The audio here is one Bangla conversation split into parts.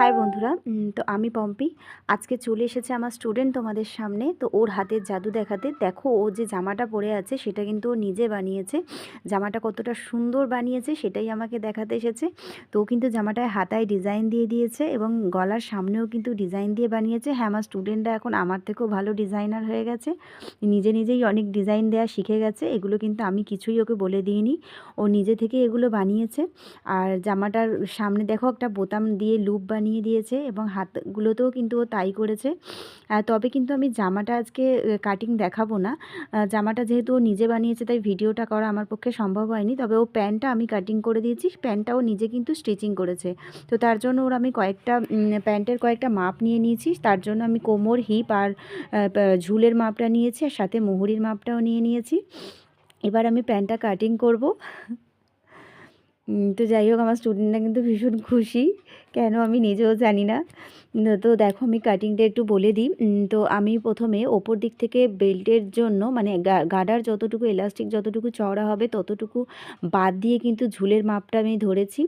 হাই বন্ধুরা, তো আমি পম্পি। আজকে চলে এসেছে আমার স্টুডেন্ট তোমাদের সামনে। তো ওর হাতের জাদু দেখাতে। দেখো, ও যে জামাটা পরে আছে সেটা কিন্তু ও নিজে বানিয়েছে। জামাটা কতটা সুন্দর বানিয়েছে সেটাই আমাকে দেখাতে এসেছে। তো ও কিন্তু জামাটায় হাতায় ডিজাইন দিয়ে দিয়েছে এবং গলার সামনেও কিন্তু ডিজাইন দিয়ে বানিয়েছে। হ্যাঁ, আমার স্টুডেন্টরা এখন আমার থেকেও ভালো ডিজাইনার হয়ে গেছে। নিজে নিজেই অনেক ডিজাইন দেওয়া শিখে গেছে। এগুলো কিন্তু আমি কিছুই ওকে বলে দিইনি, ও নিজে থেকে এগুলো বানিয়েছে। আর জামাটার সামনে দেখো একটা বোতাম দিয়ে লুপ বানিয়ে দিয়েছে এবং হাতগুলোতেও কিন্তু ও তাই করেছে। তবে কিন্তু আমি জামাটা আজকে কাটিং দেখাবো না। জামাটা যেহেতু ও নিজে বানিয়েছে তাই ভিডিওটা করা আমার পক্ষে সম্ভব হয়নি। তবে ও প্যান্টটা আমি কাটিং করে দিয়েছি, প্যান্টটাও নিজে কিন্তু স্টিচিং করেছে। তো তার জন্য ওর আমি প্যান্টের কয়েকটা মাপ নিয়ে নিয়েছি। তার জন্য আমি কোমর, হিপ আর ঝুলের মাপটা নিয়েছি, আর সাথে মুহুরির মাপটাও নিয়ে নিয়েছি। এবার আমি প্যান্টটা কাটিং করব। তো যাই হোক, আমার স্টুডেন্টরা কিন্তু ভীষণ খুশি, কেন আমি নিজেও জানি না। তো দেখো, আমি কাটিংটা একটু বলে দিই। তো আমি প্রথমে ওপর দিক থেকে বেল্টের জন্য মানে গাডার যতটুকু এলাস্টিক যতটুকু চওড়া হবে ততটুকু বাদ দিয়ে কিন্তু ঝুলের মাপটা আমি ধরেছি।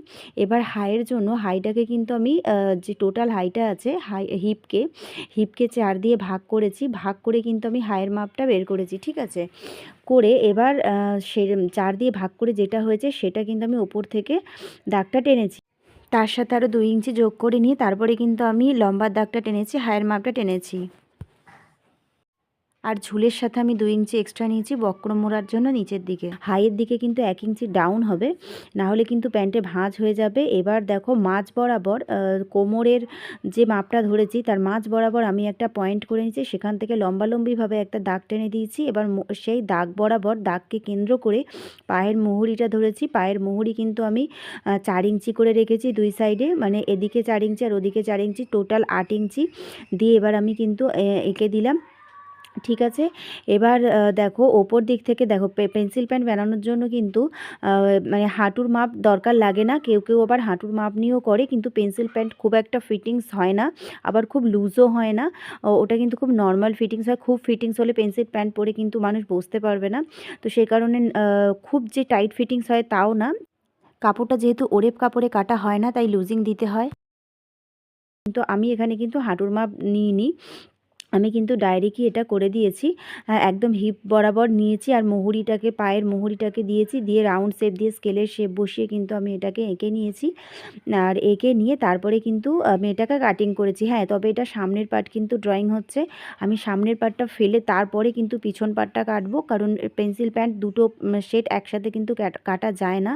এবার হাইয়ের জন্য হাইটাকে কিন্তু আমি যে টোটাল হাইটা আছে হিপকে 4 দিয়ে ভাগ করেছি। ভাগ করে কিন্তু আমি হাইয়ের মাপটা বের করেছি, ঠিক আছে। করে এবার সে 4 দিয়ে ভাগ করে যেটা হয়েছে সেটা কিন্তু আমি ওপর থেকে দাগটা টেনেছি। তার সাথে আরও 2 ইঞ্চি যোগ করে নিয়ে তারপরে কিন্তু আমি লম্বার দাগটা টেনেছি, হায়ের মাপটা টেনেছি। আর ঝুলের সাথে আমি 2 ইঞ্চি এক্সট্রা নিয়েছি বক্রম মোড়ার জন্য নিচের দিকে। হাইয়ের দিকে কিন্তু 1 ইঞ্চি ডাউন হবে, না হলে কিন্তু প্যান্টে ভাঁজ হয়ে যাবে। এবার দেখো, মাঝ বরাবর কোমরের যে মাপটা ধরেছি তার মাঝ বরাবর আমি একটা পয়েন্ট করে নিয়েছি, সেখান থেকে লম্বালম্বিভাবে একটা দাগ টেনে দিয়েছি। এবার সেই দাগ বরাবর দাগকে কেন্দ্র করে পায়ের মুহুরিটা ধরেছি। পায়ের মুহুরি কিন্তু আমি 4 ইঞ্চি করে রেখেছি দুই সাইডে, মানে এদিকে 4 ইঞ্চি আর ওদিকে 4 ইঞ্চি, টোটাল 8 ইঞ্চি দিয়ে এবার আমি কিন্তু এঁকে দিলাম, ঠিক আছে। এবার দেখো, ওপর দিক থেকে দেখো, পেন্সিল প্যান্ট বানানোর জন্য কিন্তু মানে হাঁটুর মাপ দরকার লাগে না। কেউ কেউ আবার হাঁটুর মাপ নিয়েও করে, কিন্তু পেন্সিল প্যান্ট খুব একটা ফিটিংস হয় না, আবার খুব লুজও হয় না। ওটা কিন্তু খুব নর্মাল ফিটিংস হয়। খুব ফিটিংস হলে পেন্সিল প্যান্ট পরে কিন্তু মানুষ বসতে পারবে না। তো সেই কারণে খুব যে টাইট ফিটিংস হয় তাও না। কাপড়টা যেহেতু ওরেপ কাপড়ে কাটা হয় না, তাই লুজিং দিতে হয়। কিন্তু আমি এখানে কিন্তু হাঁটুর মাপ নিইনি, আমি কিন্তু ডাইরেক্টই এটা করে দিয়েছি। একদম হিপ বরাবর নিয়েছি আর পায়ের মুহুরিটাকে দিয়েছি, দিয়ে রাউন্ড শেপ দিয়ে স্কেলের শেপ বসিয়ে কিন্তু আমি এটাকে এঁকে নিয়েছি। আর এঁকে নিয়ে তারপরে কিন্তু আমি এটাকে কাটিং করেছি। হ্যাঁ, তবে এটা সামনের পার্ট কিন্তু ড্রয়িং হচ্ছে। আমি সামনের পার্টটা ফেলে তারপরে কিন্তু পিছন পার্টটা কাটবো, কারণ পেন্সিল প্যান্ট দুটো সেট একসাথে কিন্তু কাটা যায় না।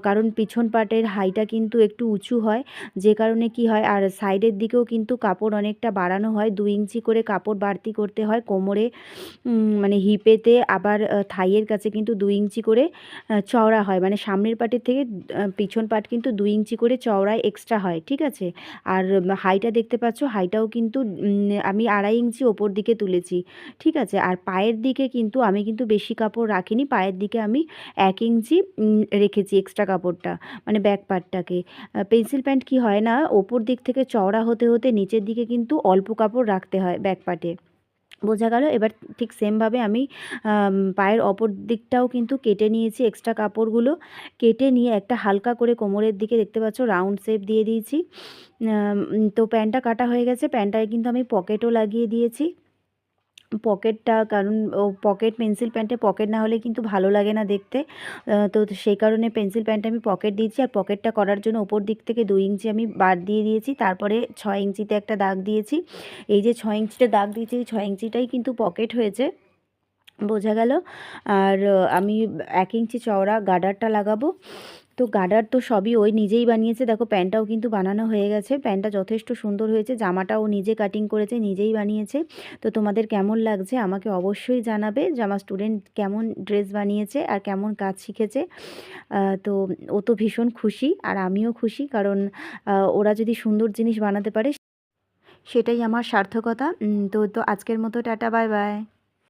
কারণ পিছন পার্টের হাইটা কিন্তু একটু উঁচু হয়, যে কারণে কি হয়, আর সাইডের দিকেও কিন্তু কাপড় অনেকটা বাড়ানো হয়। 2 ইঞ্চি করে কাপড় বাড়তি করতে হয় কোমরে, মানে হিপেতে, আবার থাইয়ের কাছে কিন্তু 2 ইঞ্চি করে চওড়া হয়। মানে সামনের পার্টের থেকে পিছন পার্ট কিন্তু 2 ইঞ্চি করে চওড়ায় এক্সট্রা হয়, ঠিক আছে। আর হাইটা দেখতে পাচ্ছ, হাইটাও কিন্তু আমি 2.5 ইঞ্চি ওপর দিকে তুলেছি, ঠিক আছে। আর পায়ের দিকে কিন্তু আমি কিন্তু বেশি কাপড় রাখিনি, পায়ের দিকে আমি 1 ইঞ্চি রেখেছি এক্সট্রা কাপড়টা, মানে ব্যাক পার্টটাকে। পেন্সিল প্যান্ট কি হয় না, ওপর দিক থেকে চওড়া হতে হতে নিচের দিকে কিন্তু অল্প কাপড় রাখতে হয় ব্যাক পার্টে, বোঝা গেল। এবার ঠিক সেমভাবে আমি পায়ের অপর দিকটাও কিন্তু কেটে নিয়েছি, এক্সট্রা কাপড়গুলো কেটে নিয়ে একটা হালকা করে কোমরের দিকে দেখতে পাচ্ছ রাউন্ড শেপ দিয়ে দিয়েছি। তো প্যান্টটা কাটা হয়ে গেছে, প্যান্টটায় কিন্তু আমি পকেটও লাগিয়ে দিয়েছি। পকেটটা, কারণ পেন্সিল প্যান্টে পকেট না হলে কিন্তু ভালো লাগে না দেখতে। তো সেই কারণে পেন্সিল প্যান্টে আমি পকেট দিয়েছি। আর পকেটটা করার জন্য ওপর দিক থেকে 2 ইঞ্চি আমি বাদ দিয়ে দিয়েছি, তারপরে 6 ইঞ্চিতে একটা দাগ দিয়েছি। এই যে 6 ইঞ্চিতে দাগ দিয়েছি, এই 6 ইঞ্চিটাই কিন্তু পকেট হয়েছে, বোঝা গেল। আর আমি 1 ইঞ্চি চওড়া গার্ডারটা লাগাবো। তো গার্ডার তো সবই ওই নিজেই বানিয়েছে। দেখো, প্যান্টটাও কিন্তু বানানো হয়ে গেছে, প্যান্টটা যথেষ্ট সুন্দর হয়েছে। জামাটাও নিজে কাটিং করেছে, নিজেই বানিয়েছে। তো তোমাদের কেমন লাগছে আমাকে অবশ্যই জানাবে যে আমার স্টুডেন্ট কেমন ড্রেস বানিয়েছে আর কেমন কাজ শিখেছে। তো ও তো ভীষণ খুশি আর আমিও খুশি, কারণ ওরা যদি সুন্দর জিনিস বানাতে পারে সেটাই আমার সার্থকতা। তো আজকের মতো টাটা, বাই বাই।